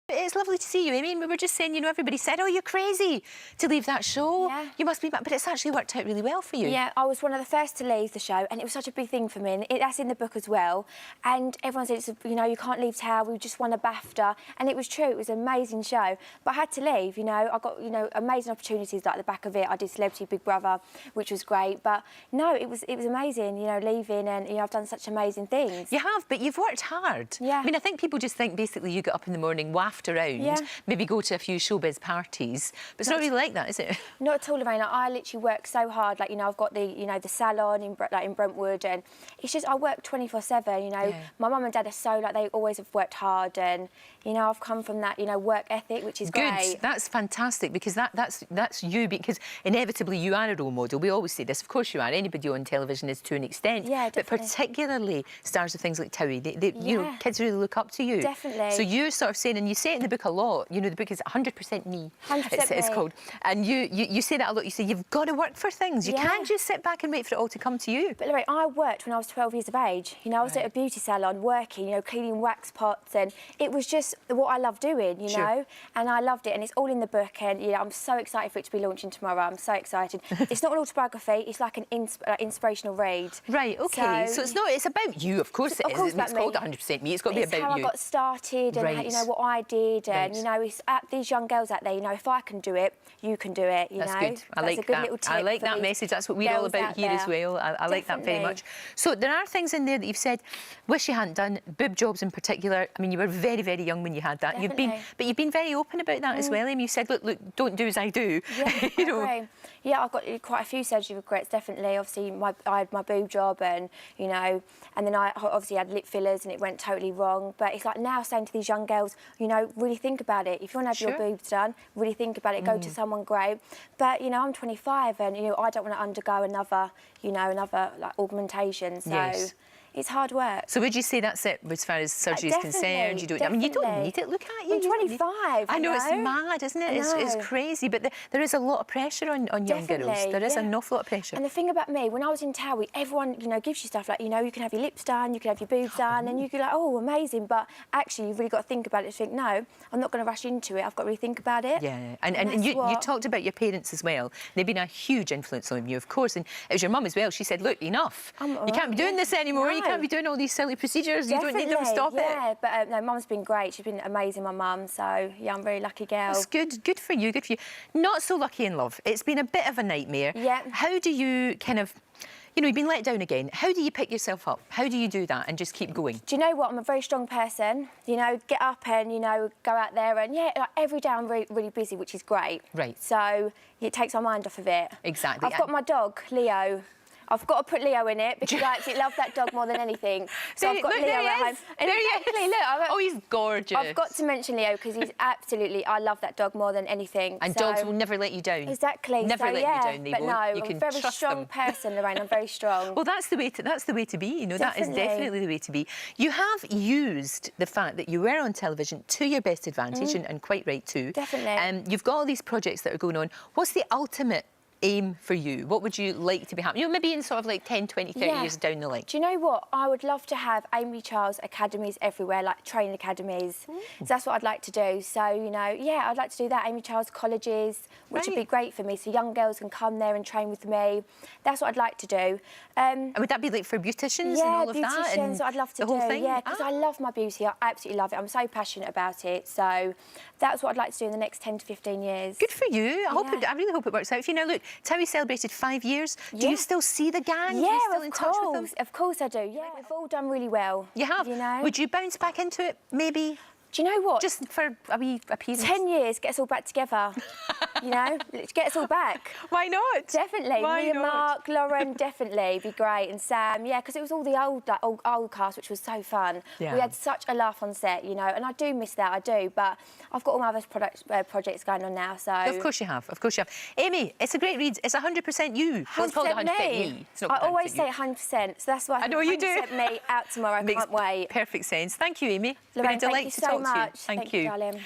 It's lovely to see you, Amy. We were just saying, you know, everybody said, oh, you're crazy to leave that show. Yeah. You must be back. But it's actually worked out really well for you. Yeah, I was one of the first to leave the show, and it was such a big thing for me. And that's in the book as well. And everyone said, you know, you can't leave Tower. We just won a BAFTA. And it was true. It was an amazing show. But I had to leave, you know. I got, you know, amazing opportunities like the back of it. I did Celebrity Big Brother, which was great. But no, it was amazing, you know, leaving. And, you know, I've done such amazing things. You have, but you've worked hard. Yeah. I mean, I think people just think basically you get up in the morning, waft around. Yeah. Maybe go to a few showbiz parties, but it's not really like that, is it? Not at all, Lorraine. I literally work so hard. Like, you know, I've got the, you know, the salon in Brentwood, and it's just I work 24/7. You know, yeah. My mum and dad are so like they always have worked hard, and you know, I've come from that, you know, work ethic, which is good. Great. That's fantastic because that's you, because inevitably you are a role model. We always say this. Of course you are. Anybody on television is to an extent. Yeah, definitely. But particularly stars of things like Towie, yeah. you know, kids really look up to you. Definitely. So you're sort of saying, and you say it in the book a lot. You know, the book is 100% me. 100% it's called. And you say that a lot. You say you've got to work for things. You can't just sit back and wait for it all to come to you. But Lorraine, I worked when I was 12 years of age. You know, I was at a beauty salon working, you know, cleaning wax pots, and it was just what I love doing, you know, and I loved it. And it's all in the book, and you know, I'm so excited for it to be launching tomorrow. I'm so excited. It's not an autobiography. It's like an inspirational read. Right. Okay. So it's not. It's about you, of course. It is. It's called 100% me. It's got to be about you. How I got started, and you know what I did, and you know, it's these young girls out there. You know, if I can do it, you can do it. You That's know, good. I like that. I like that message. That's what we're all about here as well. I like that very much. So there are things in there that you've said, wish you hadn't done. Boob jobs in particular. I mean, you were very, very young when you had that. Definitely. You've been very open about that as well, Amy. You said, look, don't do as I do. Yeah, you know. Yeah, I've got quite a few surgery regrets, definitely. Obviously, I had my boob job, and, you know, and then I obviously had lip fillers and it went totally wrong. But it's like now saying to these young girls, you know, really think about it. If you want to have your boobs done, really think about it. Go to someone great. But, you know, I'm 25 and, you know, I don't want to undergo another, you know, like, augmentation. So it's hard work. So would you say that's it as far as surgery is concerned? You don't. I mean, you don't need it. Look at you. I'm 25. I know, it's mad, isn't it? It's crazy, but there is a lot of pressure on young girls. There is an awful lot of pressure. And the thing about me, when I was in Towie, everyone, you know, gives you stuff like, you know, you can have your lips done, you can have your boobs done, and you can like, oh, amazing. But actually, you've really got to think about it. Think, no, I'm not going to rush into it. I've got to really think about it. Yeah, and you talked about your parents as well. They've been a huge influence on you, of course. And it was your mum as well. She said, look, enough. You can't be doing this anymore. You can't be doing all these silly procedures. You don't need them. Stop it. Yeah, but no, mum's been great. She's been amazing, my mum. So yeah, I'm a very lucky girl. That's good. Good for you. Good for you. Not so lucky in love. It's been a bit of a nightmare. Yeah. How do you kind of, you know, you've been let down again. How do you pick yourself up? How do you do that and just keep going? Do you know what? I'm a very strong person. You know, get up and, you know, go out there, and yeah, like, every day I'm really, really busy, which is great. Right. So it takes my mind off of it. Exactly. I've got my dog, Leo. I've got to put Leo in it because I actually love that dog more than anything. So I've got Leo at home. And exactly, look. Oh, he's gorgeous. I've got to mention Leo because he's absolutely, I love that dog more than anything. And dogs will never let you down. Exactly. Never let you down. They but won't. No, you I'm can a very strong person, Lorraine. I'm very strong. Well, that's the way to be. You know, that is definitely the way to be. You have used the fact that you were on television to your best advantage, and quite right too. Definitely. You've got all these projects that are going on. What's the ultimate aim for you? What would you like to be happening? You know, maybe in sort of like 10, 20, 30 years down the line. Do you know what? I would love to have Amy Charles academies everywhere, like training academies. So that's what I'd like to do. So, you know, yeah, I'd like to do that. Amy Charles colleges, which would be great for me. So young girls can come there and train with me. That's what I'd like to do. And would that be like for beauticians and all of that? Yeah, beauticians, I'd love to do. Whole thing? Yeah, because I love my beauty. I absolutely love it. I'm so passionate about it. So that's what I'd like to do in the next 10 to 15 years. Good for you. I really hope it works out for you. Now, look, Towie celebrated 5 years. Do you still see the gang? Yeah, Are you still in touch with them? Of course I do. Yeah, we've all done really well. You have? You know? Would you bounce back into it, maybe? Do you know what? Just for a wee appearance. 10 years, get us all back together. You know, get us all back. Why not? Definitely. Why Me and not? Mark, Lauren, definitely be great, and Sam. Yeah, because it was all the old cast, which was so fun. Yeah. We had such a laugh on set, you know, and I do miss that. I do, but I've got all my other projects going on now. So of course you have. Of course you have. Amy, it's a great read. It's 100% you. 100% well, it's called 100% me. It's not I always 100% say 100%, so that's why I know you do. 100% me out tomorrow. I Makes can't wait. Perfect sense. Thank you, Amy. Lorraine, Been a delight thank you to so talk much. to you. Thank you. Darling.